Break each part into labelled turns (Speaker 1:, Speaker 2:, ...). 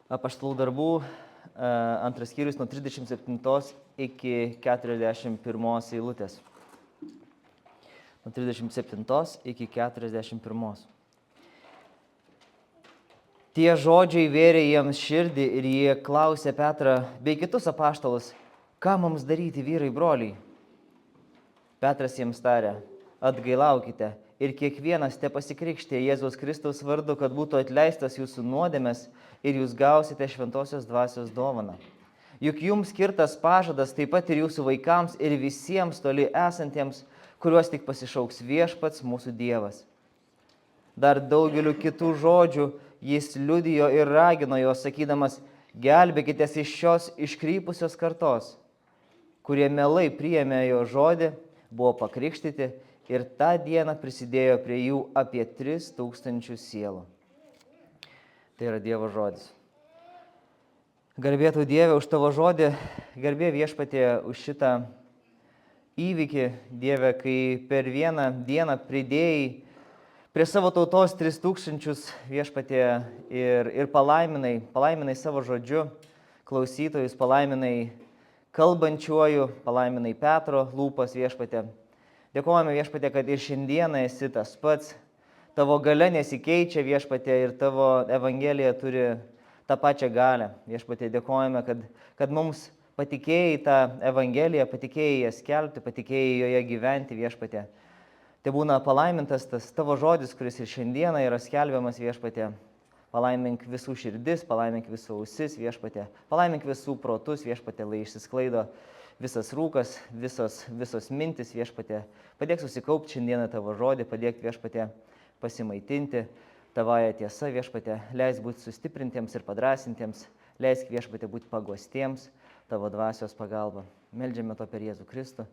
Speaker 1: Apaštalų darbų, 2 skyrius nuo 37 iki 41 eilutės. Nuo 37 iki 41. Tie žodžiai vėrė jiems širdį ir jie klausė Petrą bei kitus apaštalus, ką mums daryti, vyrai, broliai? Petras jiems tarė, atgailaukite ir kiekvienas te pasikrikštė Jėzaus Kristaus vardu, kad būtų atleistas jūsų nuodėmės ir jūs gausite šventosios dvasios dovaną. Juk jums skirtas pažadas taip pat ir jūsų vaikams ir visiems toli esantiems, kuriuos tik pasišauks viešpats mūsų Dievas. Dar daugeliu kitų žodžių jis liudijo ir ragino juos, sakydamas, gelbėkitės iš šios iškrypusios kartos, kurie mielai priėmė jo žodį, buvo pakrikštyti ir tą dieną prisidėjo prie jų apie 3000 sielų. Tai yra Dievo žodis. Garbė tau, Dieve, už tavo žodį, garbė Viešpatie už šitą įvykį, Dieve, kai per vieną dieną pridėjai prie savo tautos 3000 Viešpatie ir palaiminai savo žodžiu klausytojus, palaiminai kalbančiuoju, palaiminai Petro lūpas, Viešpatie. Dėkojame, Viešpatie, kad ir šiandieną esi tas pats, tavo galia nesikeičia, Viešpatie, ir tavo evangelija turi tą pačią galią. Viešpatie, dėkojame, kad mums patikėjai tą evangeliją, patikėjai ją skelbti, patikėjai joje gyventi, Viešpatie. Tai būna palaimintas tas tavo žodis, kuris ir šiandieną yra skelbiamas, Viešpatie. Palaimink visų širdis, palaimink visų ausis, Viešpatie. Palaimink visų protus, Viešpatie, lai išsisklaido visas rūkas, visos mintis, Viešpatie. Padėk susikaupti šiandieną tavo žodį, padėk, Viešpatie, pasimaitinti tavąją tiesą, Viešpatie. Leisk būti sustiprintiems ir padrasintiems, leisk, Viešpatie, būti paguostiems tavo dvasios pagalba. Meldžiame to per Jėzų Kristų,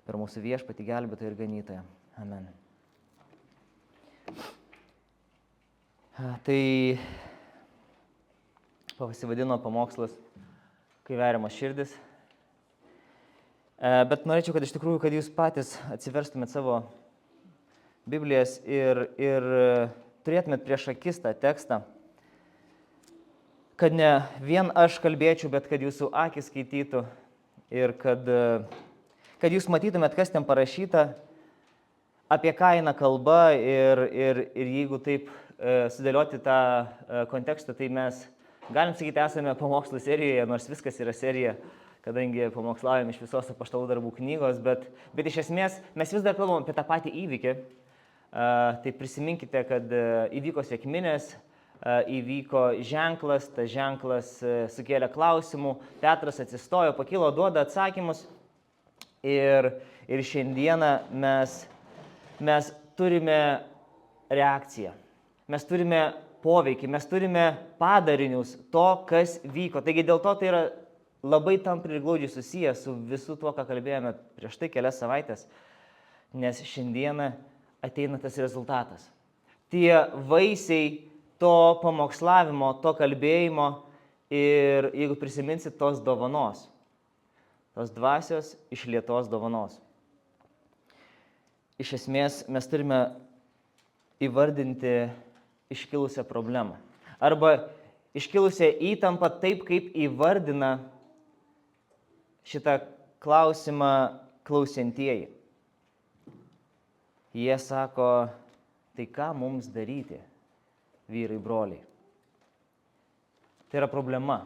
Speaker 1: per mūsų Viešpatį, gelbėtoją ir ganytoją. Amen. Tai pasivadino pamokslas, kai veriamas širdis. Bet norėčiau, kad iš tikrųjų, kad jūs patys atsiverstumėt savo Biblijas ir turėtumėt prieš akis tą tekstą, kad ne vien aš kalbėčiau, bet kad jūsų akis skaitytų ir kad jūs matytumėt, kas ten parašyta, apie ką eina kalba ir jeigu taip sudėlioti tą kontekstą, tai mes galim sakyti, esame pamokslų serijoje, nors viskas yra serija, kadangi pamokslaujam iš visos Apaštalų darbų knygos, bet iš esmės mes vis dar kalbam apie tą patį įvykį. Tai prisiminkite, kad įvyko sekminės, įvyko ženklas, tas ženklas sukėlė klausimų, Petras atsistojo, pakilo, duoda atsakymus ir šiandieną mes turime reakciją, mes turime poveikį, mes turime padarinius to, kas vyko. Taigi dėl to tai yra labai tampriai ir glaudžiai susiję su visu tuo, ką kalbėjome prieš tai kelias savaitės, nes šiandieną ateina tas rezultatas. Tie vaisiai to pamokslavimo, to kalbėjimo ir, jeigu prisiminsit, tos dovanos, tos dvasios išlietos dovanos. Iš esmės mes turime įvardinti iškilusią problemą. Arba iškilusią įtampą taip, kaip įvardina šitą klausimą klausiantieji. Jie sako, tai ką mums daryti, vyrai, broliai? Tai yra problema.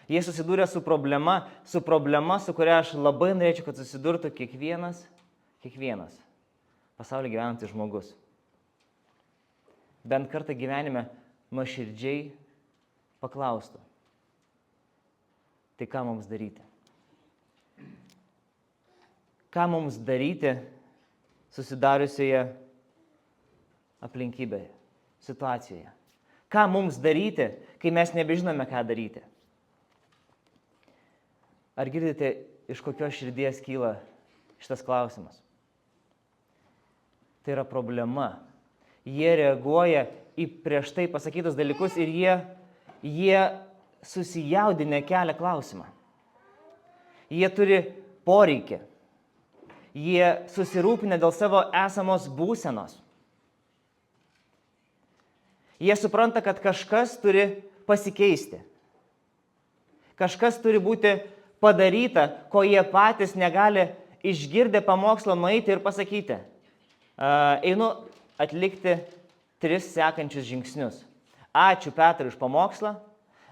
Speaker 1: Jie susidūrė su problema, su kuria aš labai norėčiau, kad susidurtų kiekvienas pasaulyje gyvenantis žmogus. Bent kartą gyvenime nuoširdžiai paklaustų, tai ką mums daryti? Ką mums daryti susidariusioje aplinkybėje, situacijoje? Ką mums daryti, kai mes nebežinome, ką daryti? Ar girdite, iš kokios širdies kyla šitas klausimas? Tai yra problema. Jie reaguoja į prieš tai pasakytus dalykus ir jie susijaudinę kelia klausimą. Jie turi poreikį. Jie susirūpinę dėl savo esamos būsenos. Jie supranta, kad kažkas turi pasikeisti. Kažkas turi būti padaryta, ko jie patys negali išgirdę pamokslą nueiti ir pasakyti. Einu atlikti 3 sekančius žingsnius. Ačiū Petrui už pamokslą,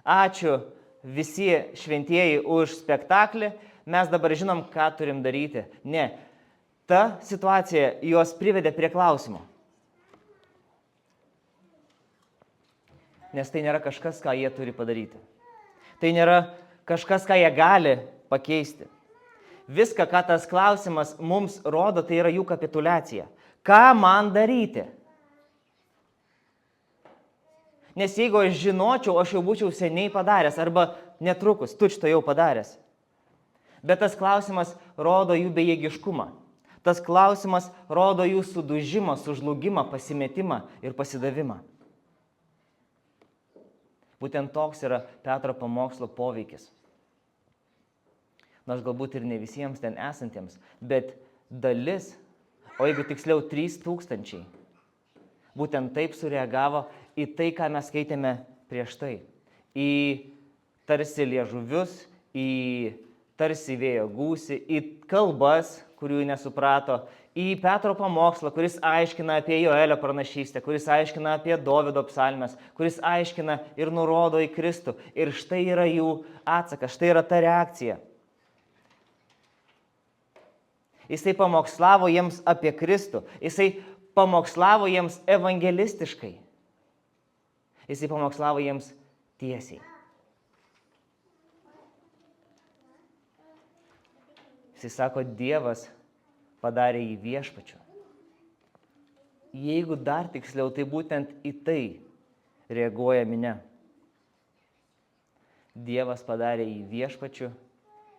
Speaker 1: ačiū visi šventieji už spektaklį, mes dabar žinom, ką turim daryti. Ne, ta situacija juos privedė prie klausimo. Nes tai nėra kažkas, ką jie turi padaryti. Tai nėra kažkas, ką jie gali pakeisti. Viską, ką tas klausimas mums rodo, tai yra jų kapituliacija. Ką man daryti? Nes jeigu aš žinočiau, aš jau būčiau seniai padaręs arba netrukus, tučto jau padaręs. Bet tas klausimas rodo jų bejėgiškumą. Tas klausimas rodo jų sudužimą, sužlugimą, pasimetimą ir pasidavimą. Būtent toks yra Petro pamokslo poveikis. Nors galbūt ir ne visiems ten esantiems, bet dalis, o jeigu tiksliau 3000, būtent taip sureagavo į tai, ką mes skaitėme prieš tai. Į tarsi liežuvius, į tarsi vėjo gūsį, į kalbas, kurių nesuprato, į Petro pamokslą, kuris aiškina apie Joelio pranašystę, kuris aiškina apie Dovydo psalmes, kuris aiškina ir nurodo į Kristų. Ir štai yra jų atsakas, štai yra ta reakcija. Jisai pamokslavo jiems apie Kristų, jisai pamokslavo jiems evangelistiškai, jisai pamokslavo jiems tiesiai. Jisai sako, Dievas padarė jį viešpačiu. Jeigu dar tiksliau, tai būtent į tai reaguoja minia. Dievas padarė jį viešpačiu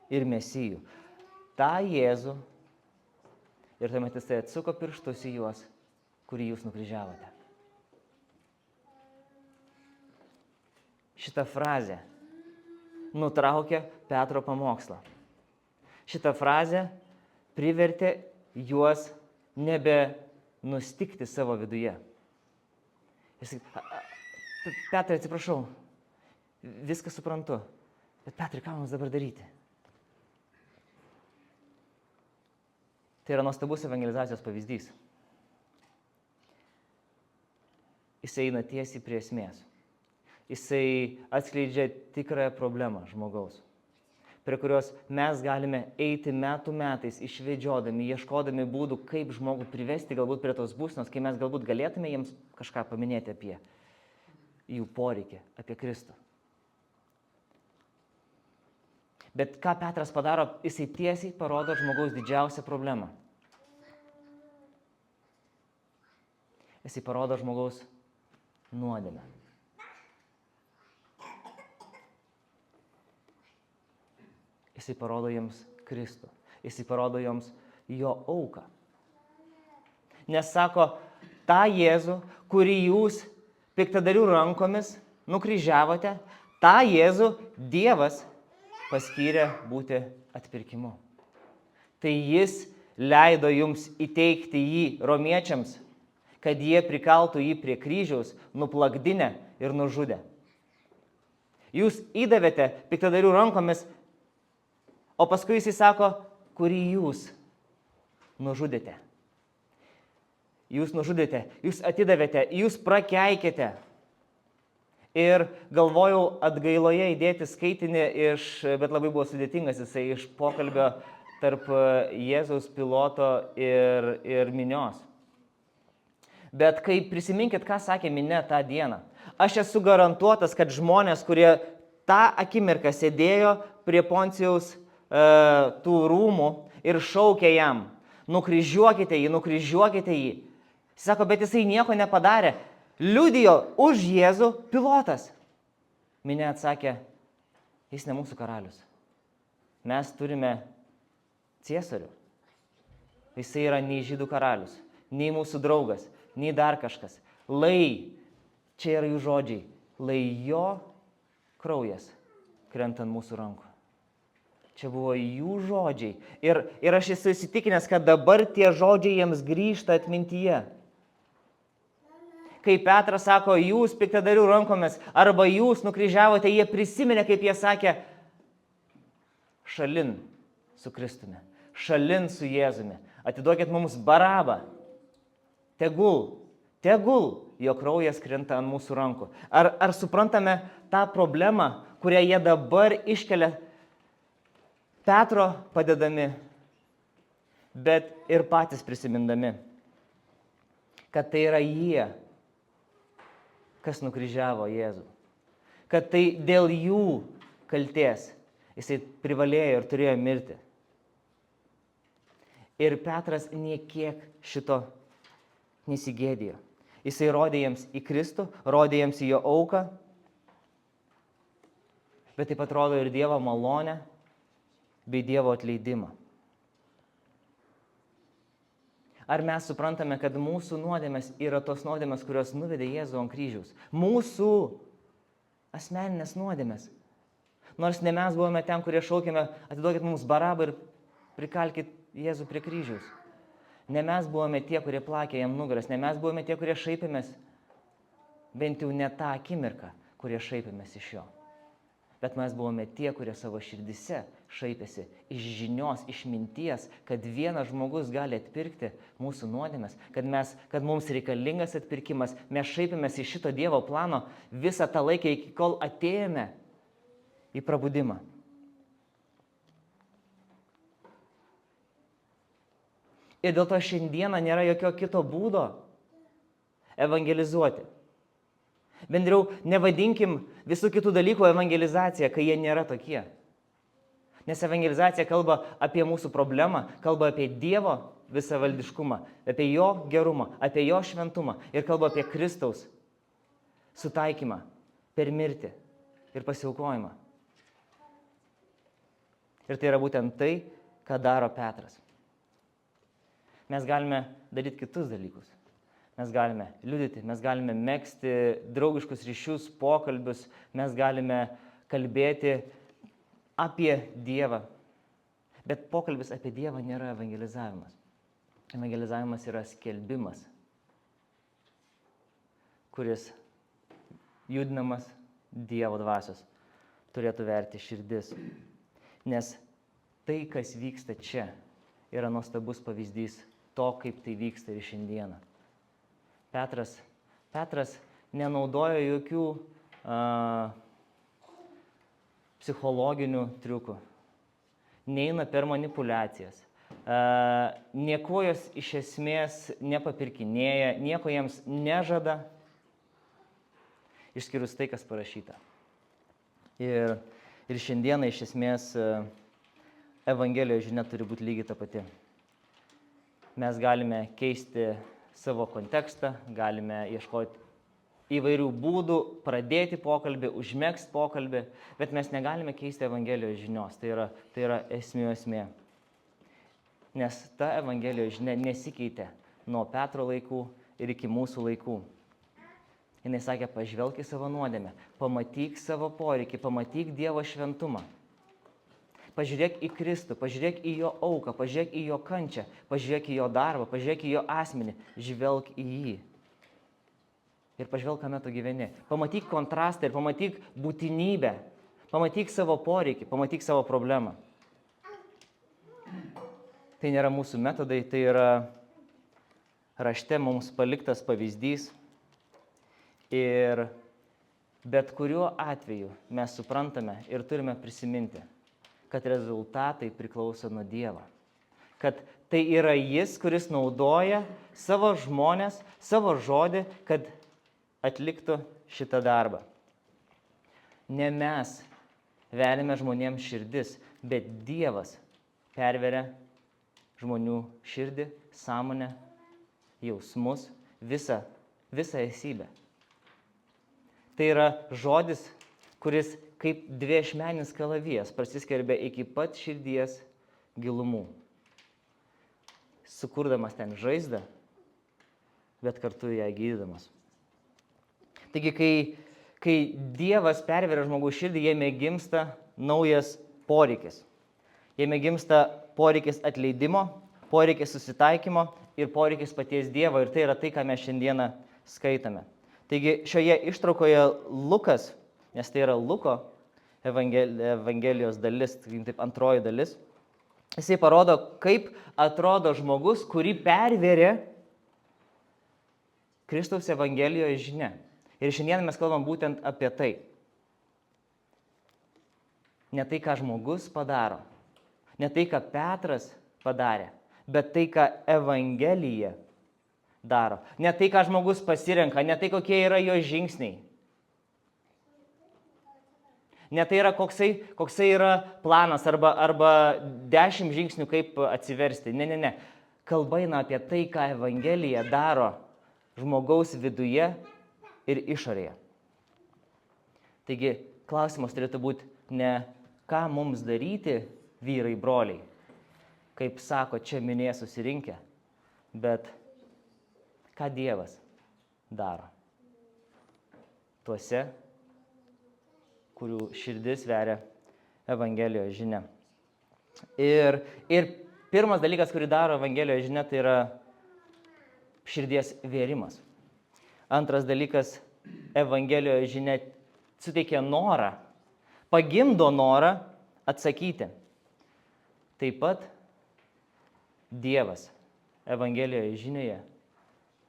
Speaker 1: ir mesiju. Ta Jėzų. Ir tuomet jisai atsuko pirštus į juos, kurį jūs nukryžiavote. Šitą frazę nutraukė Petro pamokslą. Šitą frazę privertė juos nebe nustikti savo viduje. Jis sakė, Petrai, atsiprašau, viską suprantu, bet Petrai, ką mums dabar daryti? Tai yra nuostabus evangelizacijos pavyzdys. Jisai eina tiesiai prie esmės. Jisai atskleidžia tikrąją problemą žmogaus, prie kurios mes galime eiti metų metais, išvedžiodami, ieškodami būdų, kaip žmogų privesti galbūt prie tos būsenos, kai mes galbūt galėtume jiems kažką paminėti apie jų poreikį, apie Kristų. Bet ką Petras padaro, jisai tiesiai parodo žmogaus didžiausią problemą. Jisai parodo žmogaus nuodėmę. Jisai parodo jiems Kristų. Jisai parodo jiems jo auką. Nes sako, tą Jėzų, kurį jūs piktadarių rankomis nukryžiavote, tą Jėzų Dievas paskyrė būti atpirkimu. Tai jis leido jums įteikti jį romiečiams, kad jie prikaltų jį prie kryžiaus, nuplakdinę ir nužudę. Jūs įdavėte piktadarių rankomis, o paskui jis sako, kurį jūs nužudėte. Jūs nužudėte, jūs atidavėte, jūs prakeikėte. Ir galvojau atgailoje įdėti skaitinį bet labai buvo sudėtingas jisai iš pokalbio tarp Jėzaus piloto ir minios. Bet kai prisiminkit, ką sakė minia tą dieną, aš esu garantuotas, kad žmonės, kurie tą akimirką sėdėjo prie Poncijaus tų rūmų ir šaukė jam, nukryžiuokite jį, nukryžiuokite jį. Jis sako, bet jisai nieko nepadarė. Liudijo už Jėzų pilotas. Minia atsakė, jis ne mūsų karalius. Mes turime Ciesorių. Jisai yra nei žydų karalius, nei mūsų draugas, nei dar kažkas. Lai, čia yra jų žodžiai, lai jo kraujas krenta ant mūsų rankų. Čia buvo jų žodžiai. Ir aš esu įsitikinęs, kad dabar tie žodžiai jiems grįžta atmintyje. Kai Petras sako, jūs piktadarių rankomis, arba jūs nukryžiavote, jie prisiminė, kaip jie sakė, šalin su Kristumi, šalin su Jėzumi. Atiduokit mums Barabą. Tegul jo kraujas krinta ant mūsų rankų. Ar suprantame tą problemą, kurią jie dabar iškelia Petro padedami, bet ir patys prisimindami, kad tai yra jie, kas nukryžiavo Jėzų. Kad tai dėl jų kaltės jisai privalėjo ir turėjo mirti. Ir Petras niekiek šito nesigėdijo. Jisai rodė jiems į Kristų, rodė jiems į jo auką, bet taip pat rodo ir Dievo malonę bei Dievo atleidimą. Ar mes suprantame, kad mūsų nuodėmės yra tos nuodėmės, kurios nuvedė Jėzų ant kryžiaus? Mūsų asmeninės nuodėmės. Nors ne mes buvome ten, kurie šaukėme, atiduokit mums Barabą ir prikalkit Jėzų prie kryžiaus. Ne mes buvome tie, kurie plakė jam nugaras, ne mes buvome tie, kurie šaipėmės, bent jau ne tą akimirką, kurie šaipėmės iš jo. Bet mes buvome tie, kurie savo širdise šaipėsi iš žinios, iš minties, kad vienas žmogus gali atpirkti mūsų nuodėmes, kad mums reikalingas atpirkimas. Mes šaipėmės iš šito Dievo plano visą tą laiką, iki kol atėjome į prabudimą. Ir dėl to šiandieną nėra jokio kito būdo evangelizuoti. Bendriau, nevadinkim visų kitų dalykų evangelizacija, kai jie nėra tokie. Nes evangelizacija kalba apie mūsų problemą, kalba apie Dievo visavaldiškumą, apie jo gerumą, apie jo šventumą ir kalba apie Kristaus sutaikymą per mirtį ir pasiaukojimą. Ir tai yra būtent tai, ką daro Petras. Mes galime daryti kitus dalykus. Mes galime liudyti, mes galime megzti draugiškus ryšius, pokalbius, mes galime kalbėti apie Dievą. Bet pokalbis apie Dievą nėra evangelizavimas. Evangelizavimas yra skelbimas, kuris judinamas Dievo dvasios turėtų verti širdis. Nes tai, kas vyksta čia, yra nuostabus pavyzdys to, kaip tai vyksta ir šiandieną. Petras nenaudojo jokių psichologinių triukų, neina per manipulacijas, nieko jos iš esmės nepapirkinėja, nieko jiems nežada, išskyrus tai, kas parašyta. Ir šiandieną iš esmės Evangelijos žinia turi būti lygiai ta pati. Mes galime keisti savo kontekstą, galime ieškoti įvairių būdų, pradėti pokalbį, užmegzti pokalbį, bet mes negalime keisti Evangelijos žinios. Tai yra esmė. Nes ta Evangelijos žinia nesikeitė nuo Petro laikų ir iki mūsų laikų. Jis sakė, pažvelk į savo nuodėmę, pamatyk savo poreikį, pamatyk Dievo šventumą. Pažiūrėk į Kristų, pažiūrėk į jo auką, pažiūrėk į jo kančią, pažiūrėk į jo darbą, pažiūrėk į jo asmenį, žvelk į jį. Ir pažvelk, kame tu gyveni. Pamatyk kontrastą ir pamatyk būtinybę, pamatyk savo poreikį, pamatyk savo problemą. Tai nėra mūsų metodai, tai yra rašte mums paliktas pavyzdys. Ir bet kuriuo atveju mes suprantame ir turime prisiminti, kad rezultatai priklauso nuo Dievo. Kad tai yra Jis, kuris naudoja savo žmones, savo žodį, kad atliktų šitą darbą. Ne mes veriame žmonėms širdis, bet Dievas perveria žmonių širdį, sąmonę, jausmus, visą esybę. Tai yra žodis, kuris kaip dviašmenis kalavijas prasiskverbia iki pat širdies gilumų, sukurdamas ten žaizdą, bet kartu ją gydydamas. Taigi, kai Dievas perveria žmogaus širdį, jame gimsta naujas poreikis. Jame gimsta poreikis atleidimo, poreikis susitaikymo ir poreikis paties Dievo. Ir tai yra tai, ką mes šiandieną skaitame. Taigi šioje ištraukoje Lukas, nes tai yra Luko Evangelijos dalis, taip antroji dalis. Jisai parodo, kaip atrodo žmogus, kurį pervėrė Kristaus Evangelijoje žinia. Ir šiandien mes kalbam būtent apie tai. Ne tai, ką žmogus padaro, ne tai, ką Petras padarė, bet tai, ką Evangelija daro. Ne tai, ką žmogus pasirenka, ne tai, kokie yra jo žingsniai. Ne tai yra koksai yra planas arba 10 žingsnių, kaip atsiversti. Ne. Kalba eina apie tai, ką Evangelija daro žmogaus viduje ir išorėje. Taigi, klausimas turėtų būti ne ką mums daryti, vyrai, broliai, kaip sako čia minėję susirinkę, bet ką Dievas daro tuose, kurių širdis veria Evangelijos žinia. Ir pirmas dalykas, kurį daro Evangelijos žinia, tai yra širdies vėrimas. Antras dalykas, Evangelijos žinia suteikia norą, pagimdo norą atsakyti. Taip pat Dievas Evangelijoje žinioje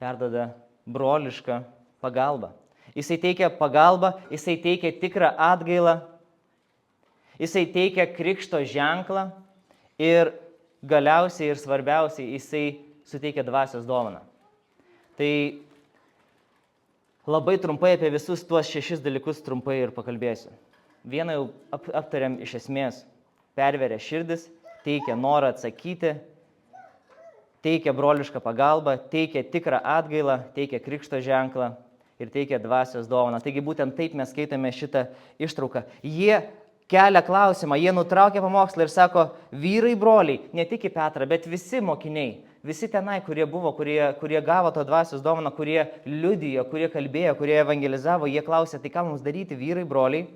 Speaker 1: perduoda brolišką pagalbą. Jisai teikia pagalbą, jisai teikia tikrą atgailą, jisai teikia krikšto ženklą ir galiausiai ir svarbiausiai jisai suteikia dvasios dovaną. Tai labai trumpai apie visus tuos 6 dalykus trumpai ir pakalbėsiu. Vieną jau aptariam iš esmės. Perveria širdis, teikia norą atsakyti, teikia brolišką pagalbą, teikia tikrą atgailą, teikia krikšto ženklą ir teikia dvasios dovaną. Taigi būtent taip mes skaitome šitą ištrauką. Jie kelia klausimą, jie nutraukia pamokslą ir sako, vyrai, broliai, ne tik į Petrą, bet visi mokiniai, visi tenai, kurie buvo, kurie gavo to dvasios dovaną, kurie liudijo, kurie kalbėjo, kurie evangelizavo, jie klausė, tai ką mums daryti, vyrai, broliai?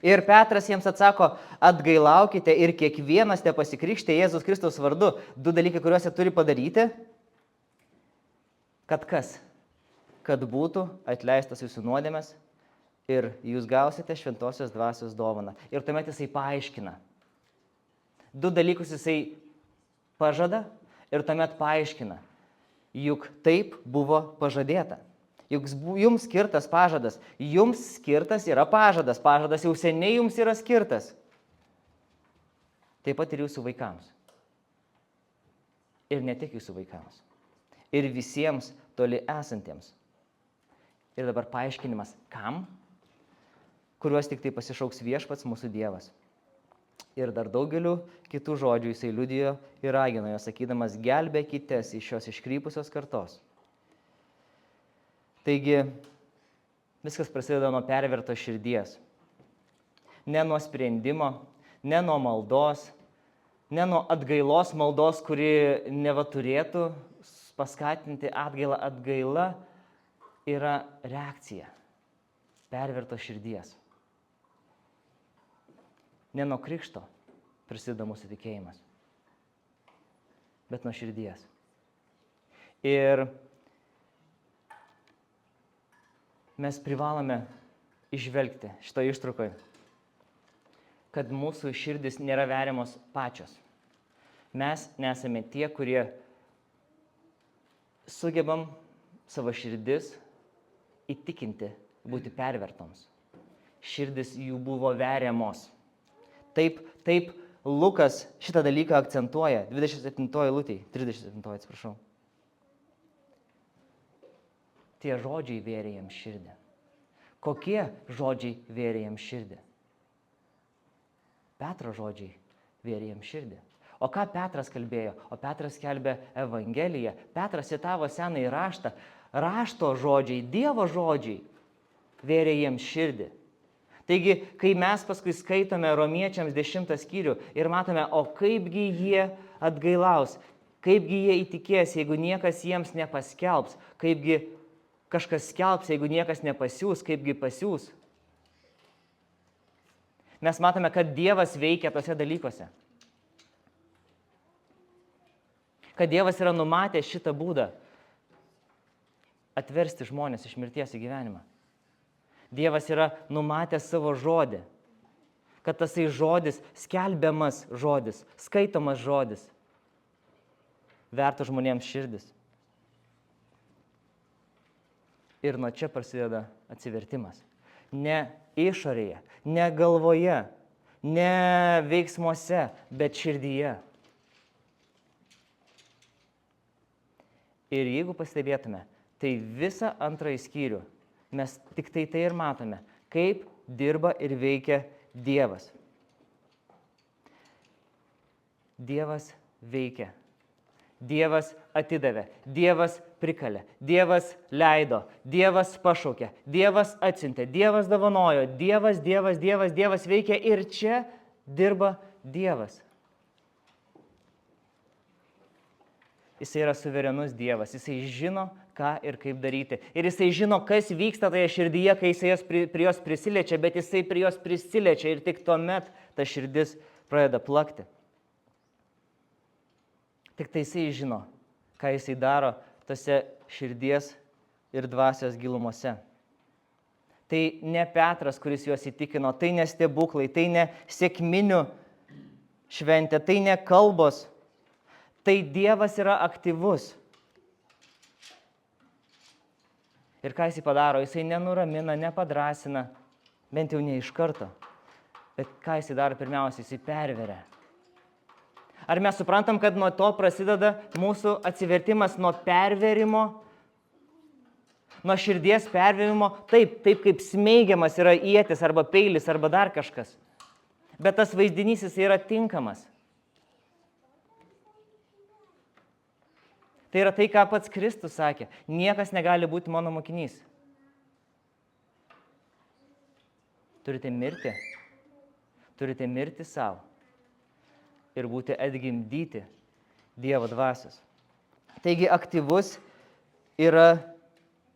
Speaker 1: Ir Petras jiems atsako, atgailaukite ir kiekvienas te pasikrikštė Jėzus Kristaus vardu. 2 dalykai, kuriuos jie turi padaryti. Kad kas? Kad būtų atleistas jūsų nuodėmės ir jūs gausite šventosios dvasios dovaną. Ir tuomet jisai paaiškina. 2 dalykus jisai pažada ir tuomet paaiškina. Juk taip buvo pažadėta. Juk jums skirtas pažadas. Jums skirtas yra pažadas. Pažadas jau seniai jums yra skirtas. Taip pat ir jūsų vaikams. Ir ne tik jūsų vaikams. Ir visiems toli esantiems. Ir dabar paaiškinimas, kam? Kuriuos tik tai pasišauks viešpats mūsų Dievas. Ir dar daugeliu kitų žodžių jisai liudijo ir ragino jo, sakydamas, gelbėkitės iš šios iškrypusios kartos. Taigi, viskas prasideda nuo perverto širdies. Ne nuo sprendimo, ne nuo maldos, ne nuo atgailos maldos, kuri neva turėtų paskatinti atgailą. Atgaila yra reakcija perverto širdies. Ne nuo krikšto prasideda mūsų tikėjimas, bet nuo širdies. Ir mes privalome išvelgti šito ištraukoje, kad mūsų širdis nėra veriamos pačios. Mes nesame tie, kurie sugebam savo širdis įtikinti būti pervertoms. Širdis jų buvo veriamos. Taip Lukas šitą dalyką akcentuoja 27 eilutėje, 37, atsiprašau. Tie žodžiai vėrė jiems širdį. Kokie žodžiai vėrė jiems širdį? Petro žodžiai vėrė jiems širdį. O ką Petras kalbėjo? O Petras skelbė Evangeliją. Petras citavo Senąjį raštą. Rašto žodžiai, Dievo žodžiai vėrė jiems širdį. Taigi, kai mes paskui skaitome Romiečiams 10 skyrių ir matome, o kaipgi jie atgailaus, kaipgi jie įtikės, jeigu niekas jiems nepaskelbs, kaipgi kažkas skelbs, jeigu niekas nepasiūs, kaipgi pasiūs. Mes matome, kad Dievas veikia tose dalykuose. Kad Dievas yra numatęs šitą būdą atversti žmonės iš mirties į gyvenimą. Dievas yra numatęs savo žodį kad tasai žodis, skelbiamas žodis, skaitomas žodis, vertų žmonėms širdis. Ir nuo čia prasideda atsivertimas. Ne išorėje, ne galvoje, ne veiksmuose, bet širdyje. Ir jeigu pastebėtume, tai visą antrąjį skyrių mes tik tai ir matome, kaip dirba ir veikia Dievas. Dievas veikia. Dievas atidavė, Dievas prikalė, Dievas leido, Dievas pašaukė, Dievas atsiuntė, Dievas dovanojo, Dievas veikia ir čia dirba Dievas. Jisai yra suverenus Dievas, jisai žino, ką ir kaip daryti. Ir jisai žino, kas vyksta toje širdyje, kai jisai prie jos prisiliečia, bet jisai prie jos prisiliečia ir tik tuomet ta širdis pradeda plakti. Tik tai jisai žino, ką jisai daro tose širdies ir dvasios gilumose. Tai ne Petras, kuris juos įtikino, tai ne stebuklai, tai ne sekminių šventė, tai ne kalbos. Tai Dievas yra aktyvus. Ir ką jisai padaro? Jisai nenuramina, nepadrasina, bent jau ne iš karto. Bet ką jisai daro pirmiausia? Jisai perveria. Ar mes suprantam, kad nuo to prasideda mūsų atsivertimas, nuo perverimo, nuo širdies perverimo, taip kaip smeigiamas yra ietis arba peilis arba dar kažkas. Bet tas vaizdinys jis yra tinkamas. Tai yra tai, ką pats Kristus sakė. Niekas negali būti mano mokinys. Turite mirti. Turite mirti savo. Ir būti atgimdyti Dievo dvasios. Taigi aktyvus yra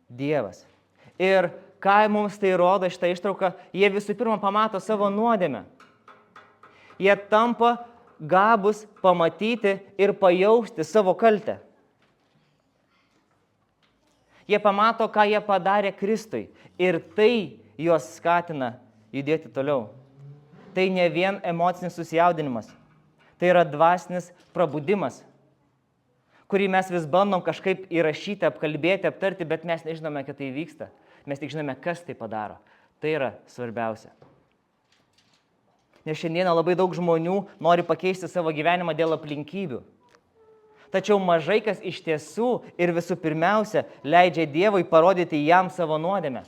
Speaker 1: Dievas. Ir ką mums tai rodo šitą ištrauką, jie visų pirma pamato savo nuodėmę. Jie tampa gabūs pamatyti ir pajausti savo kaltę. Jie pamato, ką jie padarė Kristui ir tai juos skatina judėti toliau. Tai ne vien emocinis susijaudinimas, tai yra dvasinis prabudimas, kurį mes vis bandom kažkaip įrašyti, apkalbėti, aptarti, bet mes nežinome, kad tai vyksta. Mes tik žinome, kas tai padaro. Tai yra svarbiausia. Nes šiandieną labai daug žmonių nori pakeisti savo gyvenimą dėl aplinkybių. Tačiau mažai kas iš tiesų ir visų pirmiausia leidžia Dievui parodyti jam savo nuodėmę.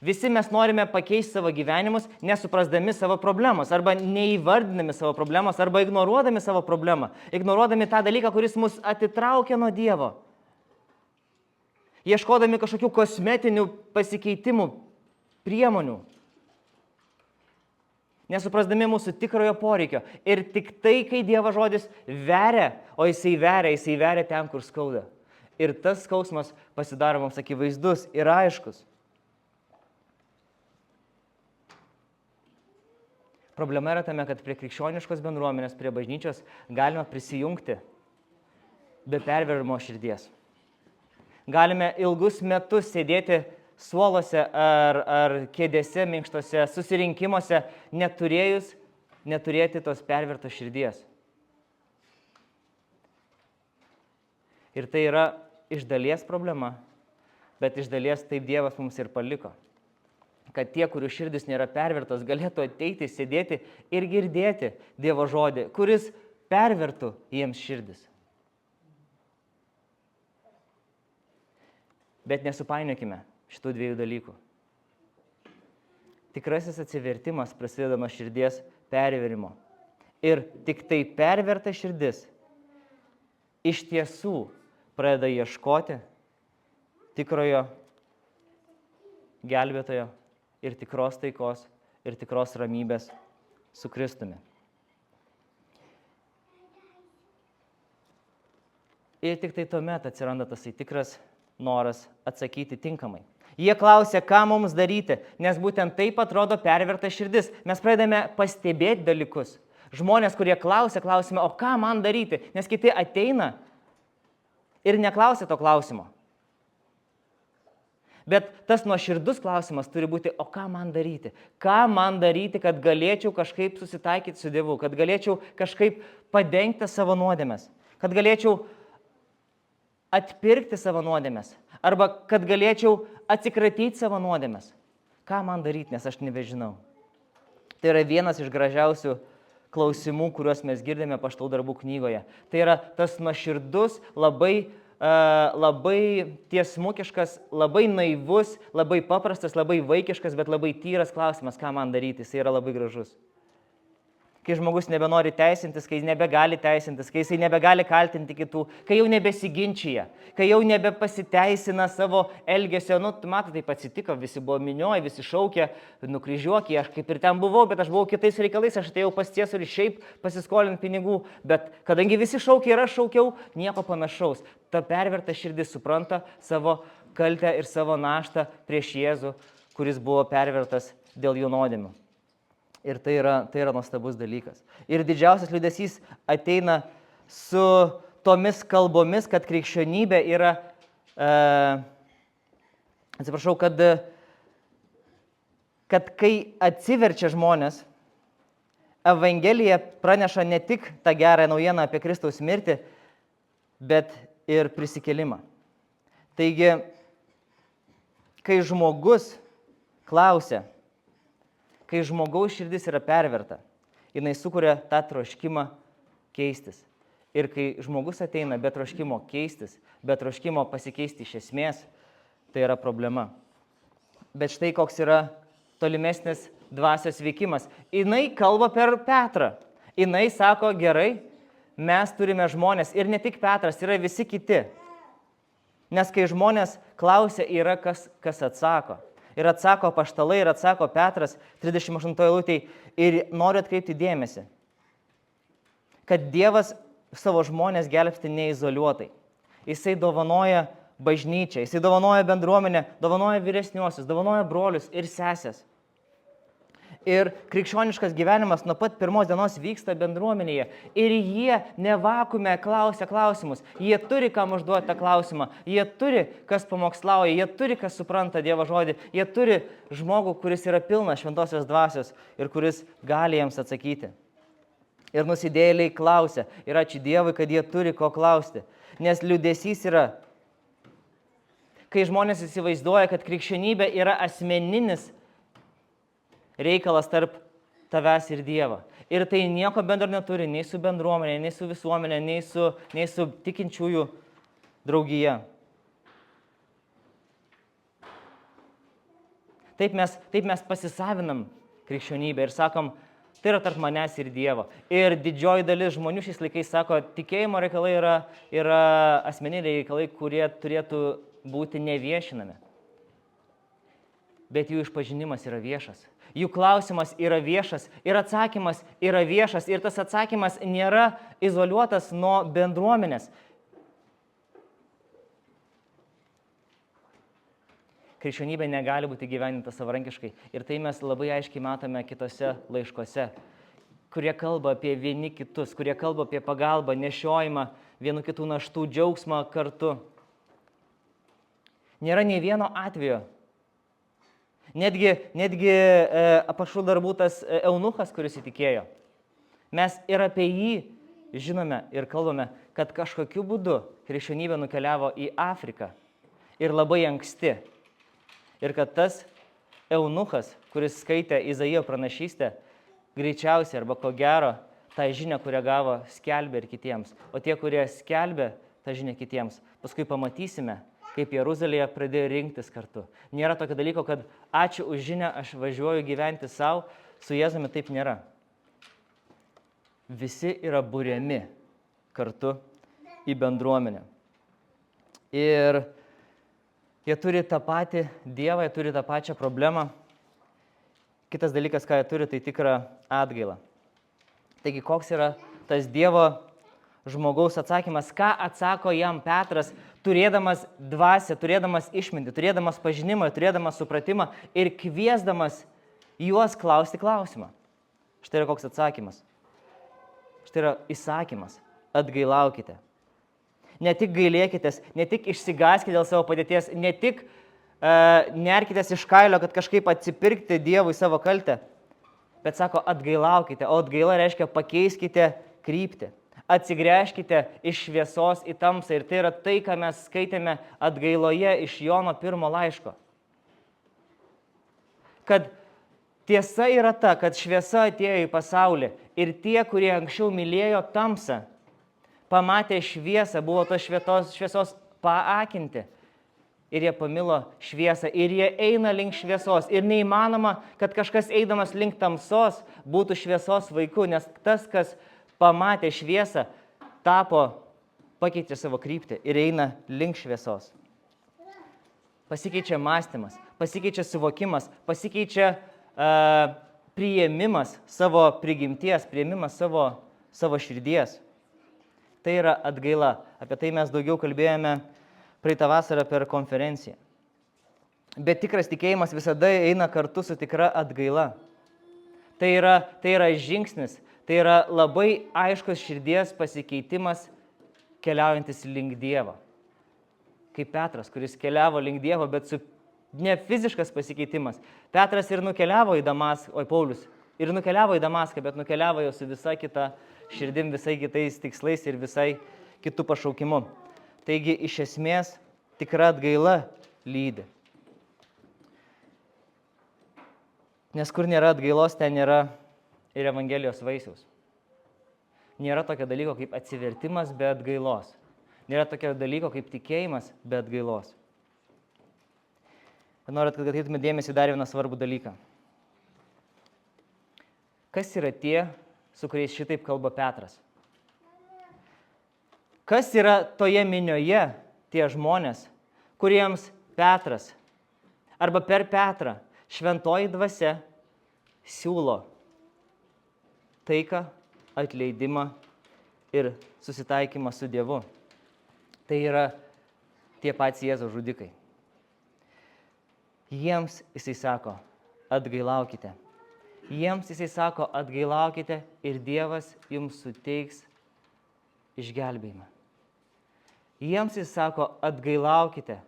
Speaker 1: Visi mes norime pakeisti savo gyvenimus, nesuprasdami savo problemos, arba neįvardinami savo problemos, arba ignoruodami savo problemą, ignoruodami tą dalyką, kuris mus atitraukia nuo Dievo. Ieškodami kažkokių kosmetinių pasikeitimų, priemonių. Nesuprasdami mūsų tikrojo poreikio. Ir tik tai, kai Dievo žodis veria, o jisai veria ten, kur skauda. Ir tas skausmas pasidaro mums akivaizdus ir aiškus. Problema yra tame, kad prie krikščioniškos bendruomenės, prie bažnyčios galime prisijungti be perverimo širdies. Galime ilgus metus sėdėti suoluose ar kėdėse minkštose, susirinkimuose, neturėti tos pervertos širdies. Ir tai yra iš dalies problema, bet iš dalies taip Dievas mums ir paliko. Kad tie, kurių širdis nėra pervertos, galėtų ateiti, sėdėti ir girdėti Dievo žodį, kuris pervertų jiems širdis. Bet nesupainiokime šitų dviejų dalykų. Tikrasis atsivertimas prasideda nuo širdies perverimo. Ir tik tai perverta širdis iš tiesų pradeda ieškoti tikrojo gelbėtojo ir tikros taikos ir tikros ramybės su Kristumi. Ir tik tai tuomet atsiranda tas tikras noras atsakyti tinkamai. Jie klausia, ką mums daryti, nes būtent taip atrodo perverta širdis. Mes pradedame pastebėti dalykus. Žmonės, kurie klausia, klausime, o ką man daryti, nes kiti ateina ir neklausia to klausimo. Bet tas nuoširdus klausimas turi būti, o ką man daryti? Ką man daryti, kad galėčiau kažkaip susitaikyti su Dievu, kad galėčiau kažkaip padengti savo nuodėmes, kad galėčiau atpirkti savo nuodėmes, arba kad galėčiau atsikratyti savo nuodėmes. Ką man daryti, nes aš nebežinau. Tai yra vienas iš gražiausių klausimų, kuriuos mes girdime Apaštalų darbų knygoje. Tai yra tas nuoširdus, labai tiesmukiškas, labai naivus, labai paprastas, labai vaikiškas, bet labai tyras klausimas, ką man daryti. Jis yra labai gražus. Kai žmogus nebenori teisintis, kai jis nebegali teisintis, kai jis nebegali kaltinti kitų, kai jau nebesiginčia, kai jau nebepasiteisina savo elgesio, matai, taip atsitiko, visi buvo minioji, visi šaukė, nukryžiuokį, aš kaip ir ten buvau, bet aš buvau kitais reikalais, aš atėjau pas Ciesorių šiaip pasiskolinti pinigų, bet kadangi visi šaukė ir aš šaukiau, nieko panašaus. Ta perverta širdis supranta savo kaltę ir savo naštą prieš Jėzų, kuris buvo pervertas dėl jų nuodėmių. Ir tai yra nuostabus dalykas. Ir didžiausias liūdesys ateina su tomis kalbomis, kad krikščionybė yra, kad kai atsiverčia žmonės, Evangelija praneša ne tik tą gerą naujieną apie Kristaus mirtį, bet ir prisikėlimą. Taigi, kai žmogus klausia, kai žmogaus širdis yra perverta, jinai sukuria tą troškimą keistis. Ir kai žmogus ateina be troškimo keistis, be troškimo pasikeisti iš esmės, tai yra problema. Bet štai koks yra tolimesnis dvasios veikimas. Jinai kalba per Petrą. Jinai sako, gerai, mes turime žmonės. Ir ne tik Petras, yra visi kiti. Nes kai žmonės klausia, yra kas atsako. Ir atsako apaštalai, ir atsako Petras 38 eilutėje. Ir noriu atkreipti dėmesį, kad Dievas savo žmonės gelbsti neizoliuotai. Jisai dovanoja bažnyčią, jisai dovanoja bendruomenę, dovanoja vyresniuosius, dovanoja brolius ir sesės. Ir krikščioniškas gyvenimas nuo pat pirmos dienos vyksta bendruomenėje. Ir jie ne vakuume klausia klausimus. Jie turi kam užduoti tą klausimą. Jie turi, kas pamokslauja. Jie turi, kas supranta Dievo žodį. Jie turi žmogų, kuris yra pilnas šventosios dvasios ir kuris gali jiems atsakyti. Ir nusidėjėliai klausia. Ir ačiū Dievui, kad jie turi ko klausti. Nes liūdesys yra, kai žmonės įsivaizduoja, kad krikščionybė yra asmeninis reikalas tarp tavęs ir Dievo. Ir tai nieko bendro neturi nei su bendruomenė, nei su visuomenė, nei su tikinčiųjų draugija. Taip mes pasisavinam krikščionybę ir sakom, tai yra tarp manęs ir Dievo. Ir didžioji dalis žmonių šiais laikais sako, tikėjimo reikalai yra asmeniniai reikalai, kurie turėtų būti neviešinami. Bet jų išpažinimas yra viešas. Jų klausimas yra viešas ir atsakymas yra viešas ir tas atsakymas nėra izoliuotas nuo bendruomenės. Krikščionybė negali būti gyveninta savarankiškai ir tai mes labai aiškiai matome kitose laiškose, kurie kalba apie vieni kitus, kurie kalba apie pagalbą, nešiojimą, vienų kitų naštų, džiaugsmą kartu. Nėra nei vieno atvejo. Netgi Apaštalų darbų tas eunuchas, kuris įtikėjo. Mes ir apie jį žinome ir kalbame, kad kažkokiu būdu krikščionybė nukeliavo į Afriką ir labai anksti. Ir kad tas eunuchas, kuris skaitė Izaijo pranašystę, greičiausiai arba ko gero tą žinią, kurią gavo, skelbė ir kitiems. O tie, kurie skelbė tą žinią kitiems, paskui pamatysime, kaip Jeruzalėje pradėjo rinktis kartu. Nėra tokio dalyko, kad ačiū už žinią, aš važiuoju gyventi savo, su Jėzumi taip nėra. Visi yra buriami kartu į bendruomenę. Ir jie turi tą patį Dievą, jie turi tą pačią problemą. Kitas dalykas, ką jie turi, tai tikrą atgailą. Taigi, koks yra tas Dievo žmogaus atsakymas, ką atsako jam Petras, turėdamas dvasią, turėdamas išmintį, turėdamas pažinimą, turėdamas supratimą ir kviesdamas juos klausti klausimą. Štai yra koks atsakymas. Štai yra įsakymas. Atgailaukite. Ne tik gailėkitės, ne tik išsigąskite dėl savo padėties, ne tik nerkitės iš kailio, kad kažkaip atsipirkti Dievui savo kaltę. Bet sako, atgailaukite, o atgaila reiškia pakeiskite kryptį. Atsigręžkite iš šviesos į tamsą. Ir tai yra tai, ką mes skaitėme atgailoje iš Jono 1 laiško. Kad tiesa yra ta, kad šviesa atėjo į pasaulį ir tie, kurie anksčiau mylėjo tamsą, pamatė šviesą, buvo tos šviesos paakinti. Ir jie pamilo šviesą, ir jie eina link šviesos. Ir neįmanoma, kad kažkas eidamas link tamsos būtų šviesos vaiku, nes tas, kas pamatė šviesą, pakeitė savo kryptį ir eina link šviesos. Pasikeičia mąstymas, pasikeičia suvokimas, pasikeičia priėmimas savo prigimties, priėmimas savo širdies. Tai yra atgaila. Apie tai mes daugiau kalbėjome praeitą vasarą per konferenciją. Bet tikras tikėjimas visada eina kartu su tikra atgaila. Tai yra žingsnis, tai yra labai aiškus širdies pasikeitimas keliaujantis link Dievo. Kaip Petras, kuris keliavo link Dievo, bet su ne fiziškas pasikeitimas. Petras ir nukeliavo į Damaską, Paulius, ir nukeliavo į Damaską, bet nukeliavo jau su visa kita širdim, visai kitais tikslais ir visai kitų pašaukimu. Taigi, iš esmės, tikra atgaila lydi. Nes kur nėra atgailos, ten nėra ir Evangelijos vaisiaus. Nėra tokio dalyko kaip atsivertimas be atgailos. Nėra tokio dalyko kaip tikėjimas be atgailos. Ir noriu, kad atkreiptume dėmesį dar vieną svarbų dalyką. Kas yra tie, su kuriais šitaip kalba Petras? Kas yra toje minioje tie žmonės, kuriems Petras arba per Petrą šventoji dvasia siūlo taiką, atleidimą ir susitaikymą su Dievu? Tai yra tie patys Jėzaus žudikai. Jiems jisai sako, atgailaukite. Jiems jisai sako, atgailaukite ir Dievas jums suteiks išgelbėjimą. Jiems jis sako, atgailaukite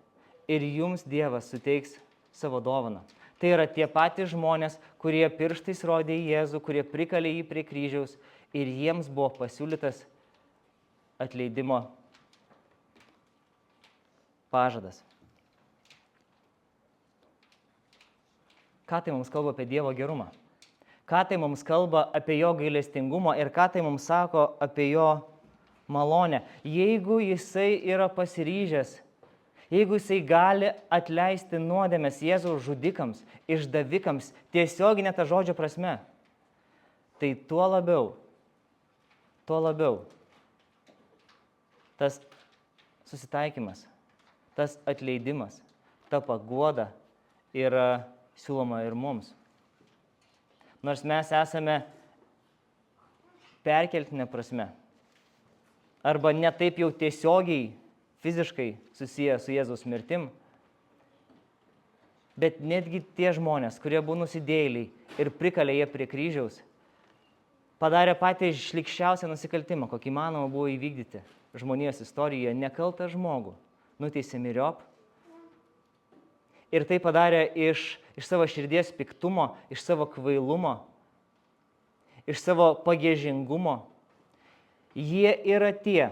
Speaker 1: ir jums Dievas suteiks savo dovaną. Tai yra tie patys žmonės, kurie pirštais rodė į Jėzų, kurie prikalė jį prie kryžiaus ir jiems buvo pasiūlytas atleidimo pažadas. Ką tai mums kalba apie Dievo gerumą? Ką tai mums kalba apie jo gailestingumą ir ką tai mums sako apie jo malonę? Jeigu jisai yra pasiryžęs, jeigu jisai gali atleisti nuodėmes Jėzaus žudikams, išdavikams, tiesioginė ta žodžio prasme, tai tuo labiau tas susitaikymas, tas atleidimas, ta paguoda yra siūloma ir mums. Nors mes esame perkeltinė prasme, arba ne taip jau tiesiogiai, fiziškai susiję su Jėzaus mirtim, bet netgi tie žmonės, kurie buvo nusidėjėliai ir prikalė jie prie kryžiaus, padarė patį šlykščiausią nusikaltimą, kokį įmanoma buvo įvykdyti žmonijos istorijoje, nekaltą žmogų, nuteisė myriop. Ir tai padarė iš savo širdies piktumo, iš savo kvailumo, iš savo pagiežingumo. Jie yra tie,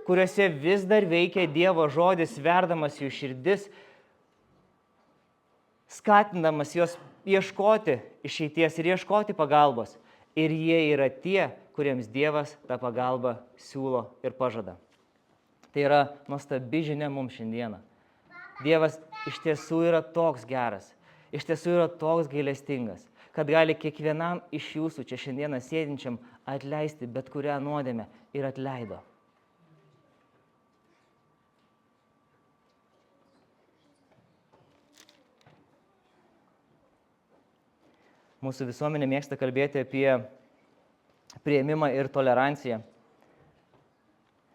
Speaker 1: kuriuose vis dar veikia Dievo žodis, verdamas jų širdis, skatindamas juos ieškoti išeities ir ieškoti pagalbos. Ir jie yra tie, kuriems Dievas tą pagalbą siūlo ir pažada. Tai yra nuostabi žinia mums šiandieną. Dievas iš tiesų yra toks geras, iš tiesų yra toks gailestingas, kad gali kiekvienam iš jūsų čia šiandieną sėdinčiam atleisti bet kurią nuodėmę ir atleido. Mūsų visuomenė mėgsta kalbėti apie priėmimą ir toleranciją,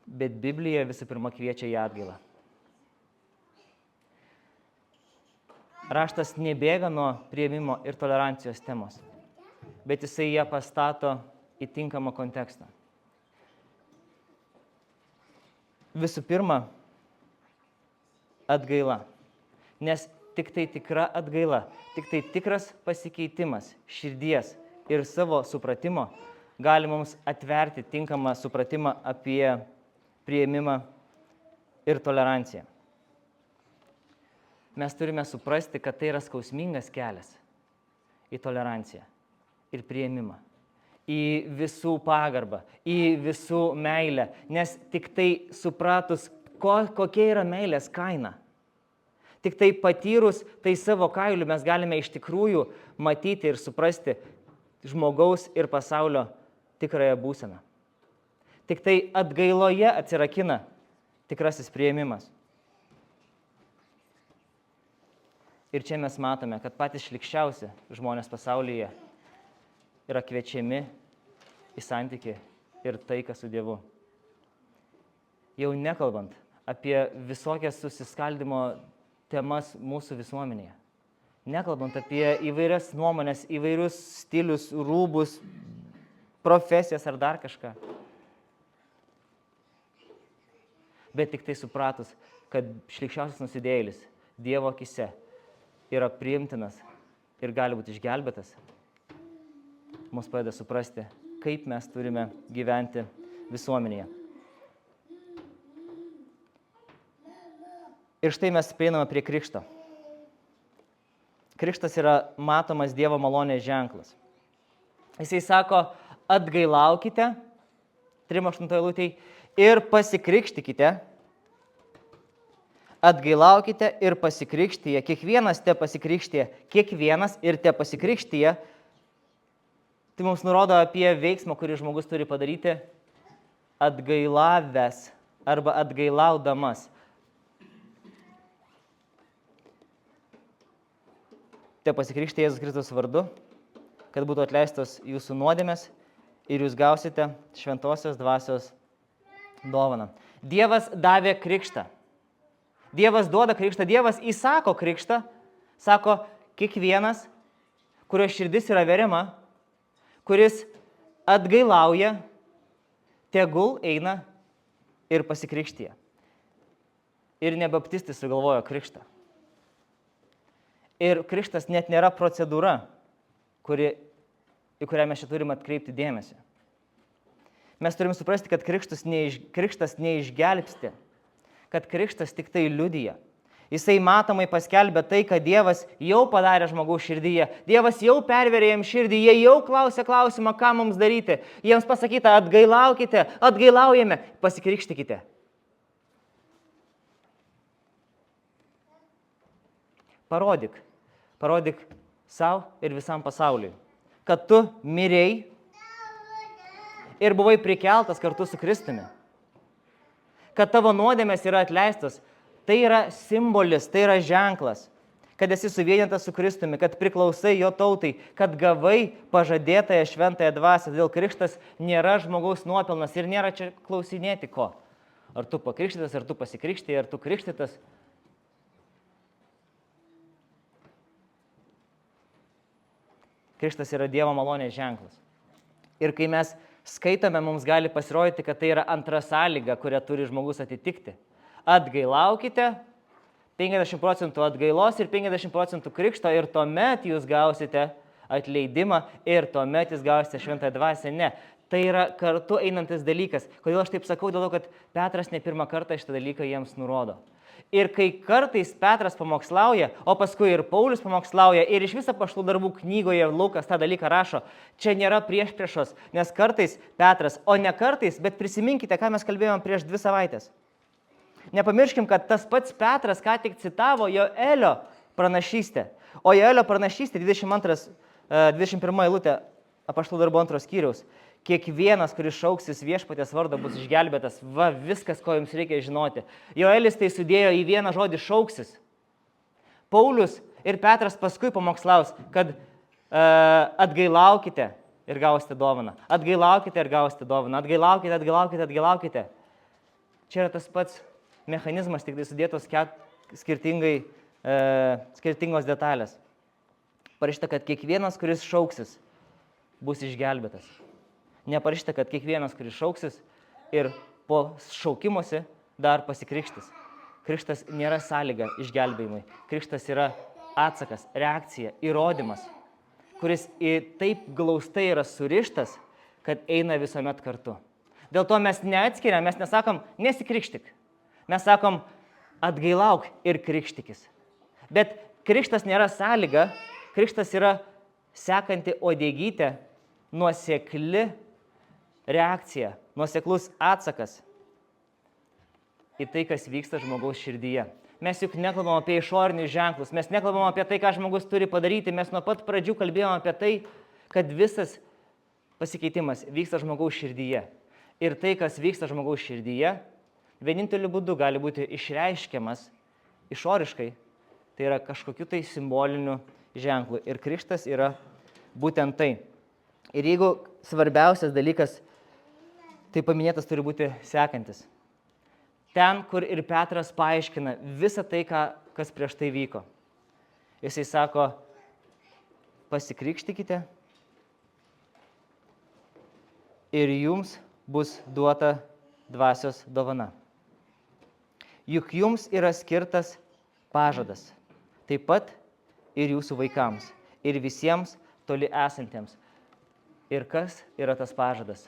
Speaker 1: bet Biblija visų pirma kviečia į atgailą. Raštas nebėga nuo priėmimo ir tolerancijos temos, bet jisai ją pastato į tinkamą kontekstą. Visų pirma, atgaila. Nes tik tai tikra atgaila, tik tai tikras pasikeitimas širdies ir savo supratimo gali mums atverti tinkamą supratimą apie priėmimą ir toleranciją. Mes turime suprasti, kad tai yra skausmingas kelias į toleranciją ir priėmimą, į visų pagarbą, į visų meilę, nes tik tai supratus, kokia yra meilės kaina, tik tai patyrus tai savo kailiu mes galime iš tikrųjų matyti ir suprasti žmogaus ir pasaulio tikrąją būseną. Tik tai atgailoje atsirakina tikrasis priėmimas. Ir čia mes matome, kad patys šlykščiausi žmonės pasaulyje yra kviečiami į santykį ir taiką su Dievu. Jau nekalbant apie visokias susiskaldimo temas mūsų visuomenėje. Nekalbant apie įvairias nuomonės, įvairius stilius, rūbus, profesijas ar dar kažką. Bet tik tai supratus, kad šlykščiausias nusidėjėlis Dievo akyse yra priimtinas ir gali būti išgelbėtas, mums padeda suprasti, kaip mes turime gyventi visuomenėje. Ir štai mes prieiname prie krikšto. Krikštas yra matomas Dievo malonės ženklas. Jisai sako, atgailaukite, 3:8 eilutėj, ir pasikrikštykite. Atgailaukite ir pasikrikštyje. Kiekvienas te pasikrikštyje. Kiekvienas ir te pasikrikštyje. Tai mums nurodo apie veiksmą, kurį žmogus turi padaryti atgailavęs arba atgailaudamas. Te pasikrikštyti Jėzus Kristus vardu, kad būtų atleistos jūsų nuodėmės ir jūs gausite šventosios dvasios dovaną. Dievas davė krikštą. Dievas duoda krikštą, Dievas įsako krikštą, sako, kiekvienas, kurio širdis yra veriama, kuris atgailauja, tegul eina ir pasikrikštyje. Ir ne baptistai sugalvojo krikštą. Ir krikštas net nėra procedūra, į kurią mes čia turime atkreipti dėmesį. Mes turime suprasti, kad krikštas neišgelbsti, kad krikštas tik tai liudija. Jisai matomai paskelbė tai, kad Dievas jau padarė žmogaus širdyje. Dievas jau perverė jiems širdį, jie jau klausė klausimą, ką mums daryti. Jiems pasakyta, atgailaukite, atgailaujame, pasikrikštykite. Parodyk savo ir visam pasauliui, kad tu mirei ir buvai prikeltas kartu su Kristumi. Kad tavo nuodėmės yra atleistos, tai yra simbolis, tai yra ženklas, kad esi suvienytas su Kristumi, kad priklausai jo tautai, kad gavai pažadėtąją šventąją dvasią. Todėl krikštas nėra žmogaus nuopelnas ir nėra čia klausinėti ko. Ar tu pakrikštytas, ar tu pasikrikštėjai, ar tu krikštytas. Krikštas yra Dievo malonės ženklas. Ir kai mes skaitome, mums gali pasirodyti, kad tai yra antra sąlyga, kurią turi žmogus atitikti. Atgailaukite, 50% atgailos ir 50% krikšto ir tuomet jūs gausite atleidimą ir tuomet jūs gausite šventąją dvasią. Ne, tai yra kartu einantis dalykas. Kodėl aš taip sakau? Dėl to, kad Petras ne pirmą kartą šitą dalyką jiems nurodo. Ir kai kartais Petras pamokslauja, o paskui ir Paulius pamokslauja, ir iš viso apaštalų darbų knygoje Lukas tą dalyką rašo, čia nėra priešpriešos, nes kartais Petras, o ne kartais, bet prisiminkite, ką mes kalbėjome prieš 2 savaitės. Nepamirškim, kad tas pats Petras ką tik citavo Joelio pranašystę. O Joelio pranašystė, 21 eilutė apaštalų darbų 2 skyriaus. Kiekvienas, kuris šauksis viešpaties vardą, bus išgelbėtas. Va, viskas, ko jums reikia žinoti. Joelis tai sudėjo į vieną žodį šauksis. Paulius ir Petras paskui pamokslaus, kad atgailaukite ir gausite dovaną. Atgailaukite ir gausite dovaną. Atgailaukite, atgailaukite, atgailaukite. Čia yra tas pats mechanizmas, tik tai sudėtos skirtingos detalės. Parašyta, kad kiekvienas, kuris šauksis, bus išgelbėtas. Neparašyta, kad kiekvienas, kuris šauksis ir po šaukimuose dar pasikrikštys. Krikštas nėra sąlyga išgelbėjimui. Krikštas yra atsakas, reakcija, įrodymas, kuris taip glaustai yra surištas, kad eina visuomet kartu. Dėl to mes neatskiriam, mes nesakom nesikrikštik. Mes sakom atgailauk ir krikštikis. Bet krikštas nėra sąlyga, krikštas yra sekanti uodegytė, nuosekli reakcija, nuoseklus atsakas į tai, kas vyksta žmogaus širdyje. Mes juk nekalbam apie išorinius ženklus, mes nekalbam apie tai, ką žmogus turi padaryti, mes nuo pat pradžių kalbėjom apie tai, kad visas pasikeitimas vyksta žmogaus širdyje. Ir tai, kas vyksta žmogaus širdyje, vieninteliu būdu gali būti išreiškiamas išoriškai, tai yra kažkokiu tai simboliniu ženklu. Ir krikštas yra būtent tai. Ir jeigu svarbiausias dalykas, tai paminėtas turi būti sekantis. Ten, kur ir Petras paaiškina visą tai, kas prieš tai vyko. Jisai sako, pasikrikštikite ir jums bus duota dvasios dovana. Juk jums yra skirtas pažadas, taip pat ir jūsų vaikams, ir visiems toli esantiems. Ir kas yra tas pažadas?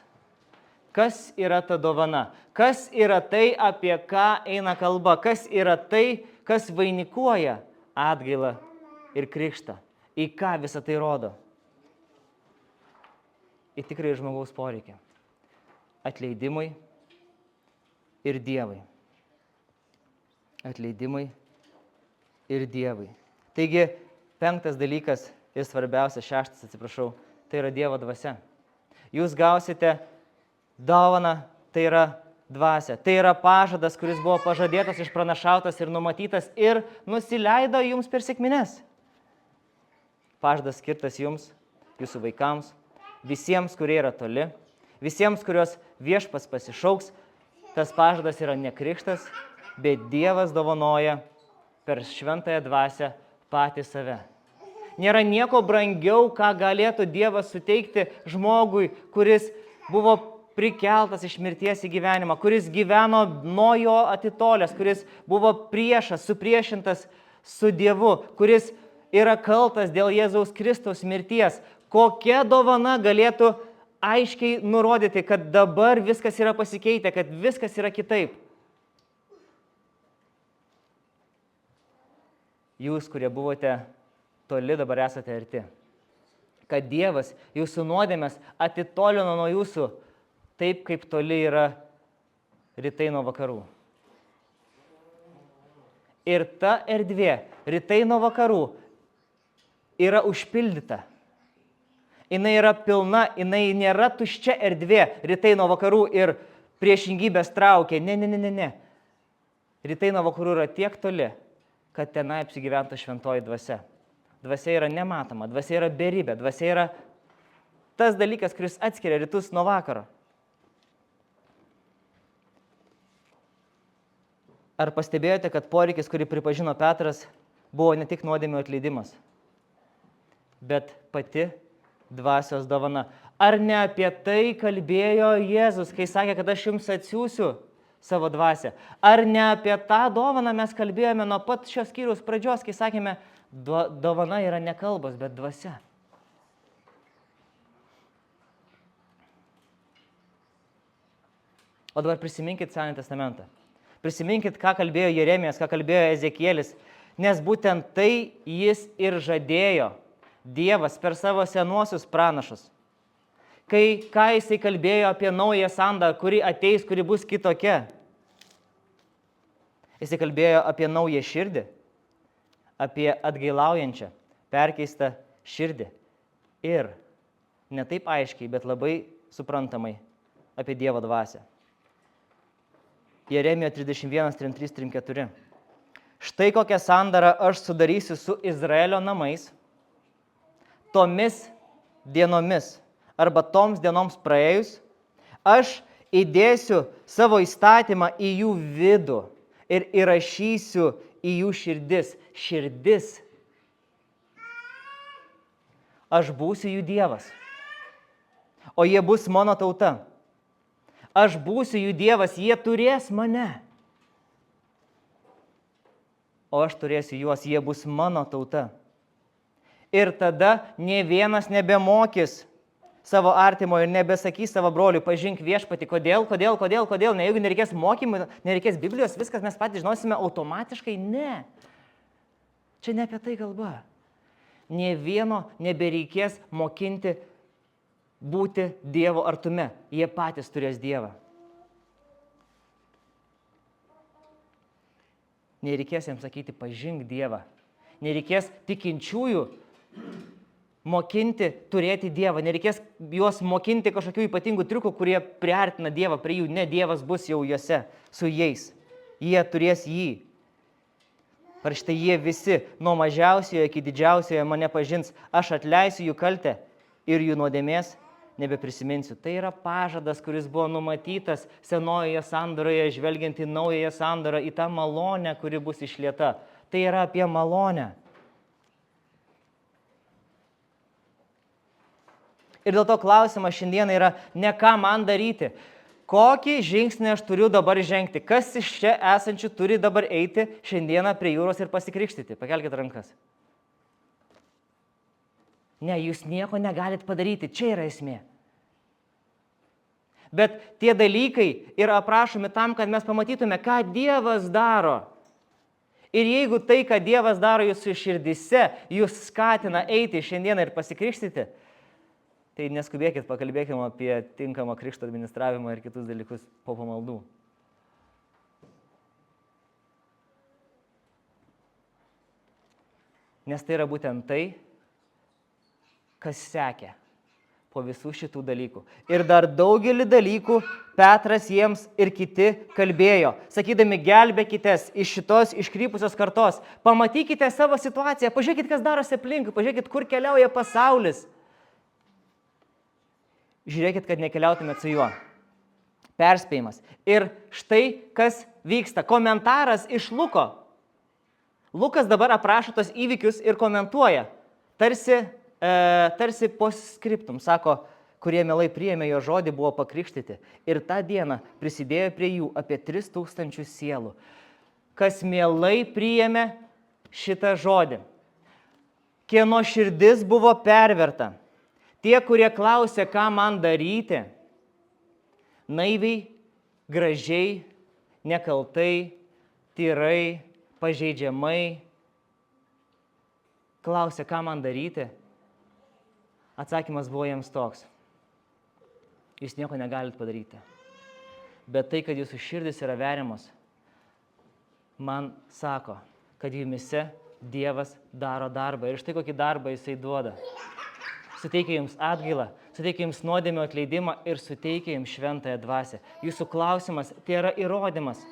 Speaker 1: Kas yra ta dovana? Kas yra tai, apie ką eina kalba? Kas yra tai, kas vainikuoja atgailą ir krikštą? Į ką visą tai rodo? Į tikrai žmogaus poreikį. Atleidimui ir Dievui. Atleidimui ir Dievui. Taigi, 5 dalykas ir svarbiausias, 6, tai yra Dievo dvasia. Jūs gausite dovaną, tai yra dvasia. Tai yra pažadas, kuris buvo pažadėtas, išpranašautas ir numatytas ir nusileido jums per sekmines. Pažadas skirtas jums, jūsų vaikams, visiems, kurie yra toli, visiems, kurios viešpats pasišauks. Tas pažadas yra ne krikštas, bet Dievas dovanoja per šventąją dvasią patį save. Nėra nieko brangiau, ką galėtų Dievas suteikti žmogui, kuris buvo prikeltas iš mirties į gyvenimą, kuris gyveno nuo jo atitolęs, kuris buvo priešas, supriešintas su Dievu, kuris yra kaltas dėl Jėzaus Kristaus mirties. Kokia dovana galėtų aiškiai nurodyti, kad dabar viskas yra pasikeitę, kad viskas yra kitaip? Jūs, kurie buvote toli, dabar esate arti. Kad Dievas jūsų nuodėmes atitolino nuo jūsų, taip kaip toli yra rytai nuo vakarų. Ir ta erdvė, rytai nuo vakarų, yra užpildyta. Jinai yra pilna, jinai nėra tuščia erdvė, rytai nuo vakarų ir priešingybės traukia. Ne. Rytai nuo vakarų yra tiek toli, kad tenai apsigyventa šventoji dvasia. Dvasia yra nematoma, dvasia yra beribė, dvasia yra tas dalykas, kuris atskiria rytus nuo vakaro. Ar pastebėjote, kad poreikis, kurį pripažino Petras, buvo ne tik nuodėmių atleidimas, bet pati dvasios dovana? Ar ne apie tai kalbėjo Jėzus, kai sakė, kad aš jums atsiųsiu savo dvasią? Ar ne apie tą dovaną mes kalbėjome nuo pat šios skyriaus pradžios, kai sakėme, dovana yra ne kalbos, bet dvasia? O dabar prisiminkit Senąjį testamentą. Prisiminkit, ką kalbėjo Jeremijas, ką kalbėjo Ezekielis, nes būtent tai jis ir žadėjo Dievas per savo senuosius pranašus. Ką jisai kalbėjo apie naują sandarą, kuri ateis, kuri bus kitokia. Jisai kalbėjo apie naują širdį, apie atgailaujančią, perkeistą širdį. Ir ne taip aiškiai, bet labai suprantamai apie Dievo dvasią. Jeremijo 31, 33, 34. Štai kokią sandarą aš sudarysiu su Izraelio namais, tomis dienomis arba toms dienoms praėjus, aš įdėsiu savo įstatymą į jų vidų ir įrašysiu į jų širdis. Širdis. Aš būsiu jų Dievas, o jie bus mano tauta. Aš būsiu jų Dievas, jie turės mane. o aš turėsiu juos, jie bus mano tauta. Ir tada nė vienas nebemokys savo artimo ir nebesakys savo broliui, pažink viešpatį. Kodėl? Ne, jeigu nereikės mokymų, nereikės Biblijos, viskas mes patys žinosime automatiškai, ne. Čia ne apie tai kalba. Nė vieno nebereikės mokinti būti Dievo artume. Jie patys turės Dievą. Nereikės jiems sakyti, pažink Dievą. Nereikės tikinčiųjų mokinti turėti Dievą. Nereikės juos mokinti kažkokių ypatingų triukų, kurie priartina Dievą prie jų. Ne, Dievas bus jau juose, su jais. Jie turės jį. Ar štai jie visi, nuo mažiausiojo iki didžiausiojo mane pažins, aš atleisiu jų kaltę ir jų nuodėmės nebeprisiminsiu. Tai yra pažadas, kuris buvo numatytas senojoje sandoroje, žvelgiant į naująją sandorą, į tą malonę, kuri bus išlieta. Tai yra apie malonę. Ir dėl to klausimas šiandien yra, ne ką man daryti. Kokį žingsnį aš turiu dabar žengti? Kas iš čia esančių turi dabar eiti šiandieną prie jūros ir pasikrikštyti? Pakelkite rankas. Ne, jūs nieko negalit padaryti. Čia yra esmė. Bet tie dalykai yra aprašomi tam, kad mes pamatytume, ką Dievas daro. Ir jeigu tai, ką Dievas daro jūsų širdise, jūs skatina eiti šiandieną ir pasikrikštyti, tai neskubėkit, pakalbėkime apie tinkamą krikšto administravimą ir kitus dalykus po pamaldų. Nes tai yra būtent tai, kas sekė po visų šitų dalykų. Ir dar daugelį dalykų Petras jiems ir kiti kalbėjo, sakydami, gelbėkitės iš šitos iškrypusios kartos, pamatykite savo situaciją, pažiūrėkit, kas darosi aplinkui, pažiūrėkit, kur keliauja pasaulis. Žiūrėkit, kad nekeliautumėt su juo. Perspėjimas. Ir štai, kas vyksta. Komentaras iš Luko. Lukas dabar aprašo tos įvykius ir komentuoja. Tarsi postscriptum, sako, kurie mielai priėmė jo žodį, buvo pakrikštyti. Ir tą dieną prisidėjo prie jų apie 3000 sielų. Kas mielai priėmė šitą žodį. Kieno širdis buvo perverta. Tie, kurie klausė, ką man daryti, naiviai, gražiai, nekaltai, tyrai, pažeidžiamai, klausė, ką man daryti, atsakymas buvo jiems toks. Jūs nieko negalite padaryti. Bet tai, kad jūsų širdis yra veriamos, man sako, kad jumise Dievas daro darbą. Ir štai kokį darbą jisai duoda. Suteikia jums atgailą, suteikia jums nuodėmių atleidimą ir suteikia jums šventąją dvasią. Jūsų klausimas tai yra įrodymas,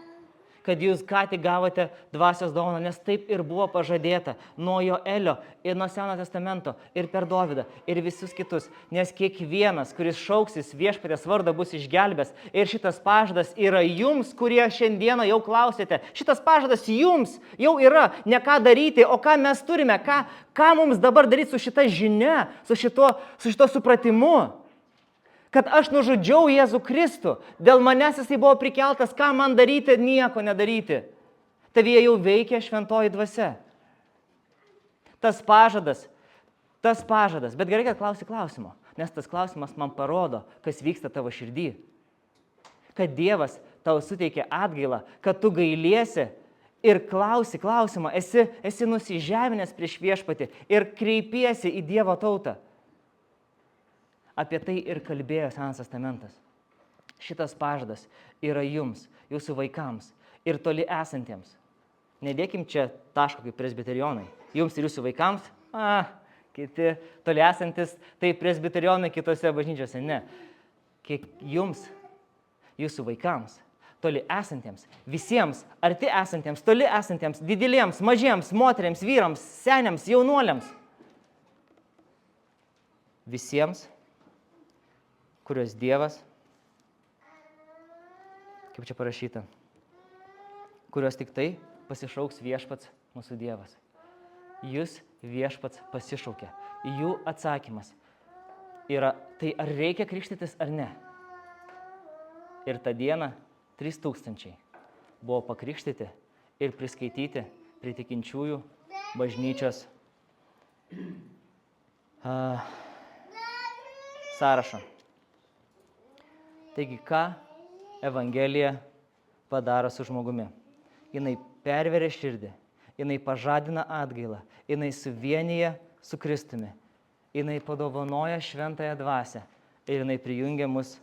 Speaker 1: kad jūs ką tik gavote dvasios dovaną, nes taip ir buvo pažadėta nuo Joelio ir nuo Senojo testamento ir per Dovydą ir visus kitus. Nes kiekvienas, kuris šauksis viešpaties vardą, bus išgelbės. Ir šitas pažadas yra jums, kurie šiandieną jau klausėte. Šitas pažadas jums jau yra ne ką daryti, o ką mes turime, ką mums dabar daryti su šita žinia, su šito supratimu. Kad aš nužudžiau Jėzų Kristų, dėl manęs jisai buvo prikeltas, ką man daryti, nieko nedaryti. Tavyje jau veikia šventoji dvasia. Tas pažadas, bet gerai, kad klausi klausimo, nes tas klausimas man parodo, kas vyksta tavo širdį. Kad Dievas tau suteikia atgailą, kad tu gailiesi ir klausi klausimą, esi nusižeminęs prieš viešpatį ir kreipiesi į Dievo tautą. Apie tai ir kalbėjo Senas testamentas. Šitas pažadas yra jums, jūsų vaikams ir toli esantiems. Nedėkim čia taško kaip presbiterionai. Jums ir jūsų vaikams, kiti toli esantis, tai presbiterionai kitose bažnyčiose. Ne. Kiek jums, jūsų vaikams, toli esantiems, visiems, arti esantiems, toli esantiems, dideliems, mažiems, moteriams, vyrams, seniams, jaunuoliams. Visiems, kurios Dievas, kaip čia parašyta, kurios tik tai pasišauks viešpats mūsų Dievas. Jūs viešpats pasišaukia. Jų atsakymas yra, tai ar reikia krikštytis ar ne. Ir tą dieną 3000 buvo pakrikštyti ir priskaityti prie tikinčiųjų bažnyčios sąrašo. Taigi, ką Evangelija padaro su žmogumi? Jinai perveria širdį, jinai pažadina atgailą, jinai suvienyje su Kristumi, jinai padovanoja šventąją dvasią ir jinai prijungia mus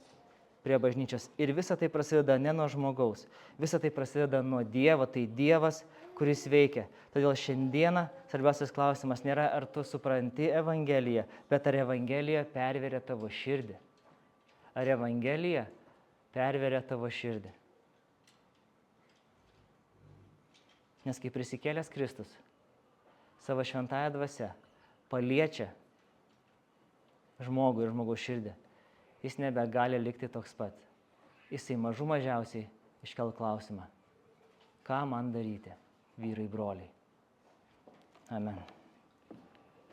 Speaker 1: prie bažnyčios. Ir visa tai prasideda ne nuo žmogaus, visa tai prasideda nuo Dievo, tai Dievas, kuris veikia. Todėl šiandieną svarbiausias klausimas nėra, ar tu supranti Evangeliją, bet ar Evangelija perveria tavo širdį. Ar Evangelija perveria tavo širdį. Nes kai prisikėlęs Kristus savo šventąją dvasią paliečia žmogų ir žmogaus širdį, jis nebegali likti toks pat. Jisai mažų mažiausiai iškel klausimą, ką man daryti, vyrai, broliai. Amen.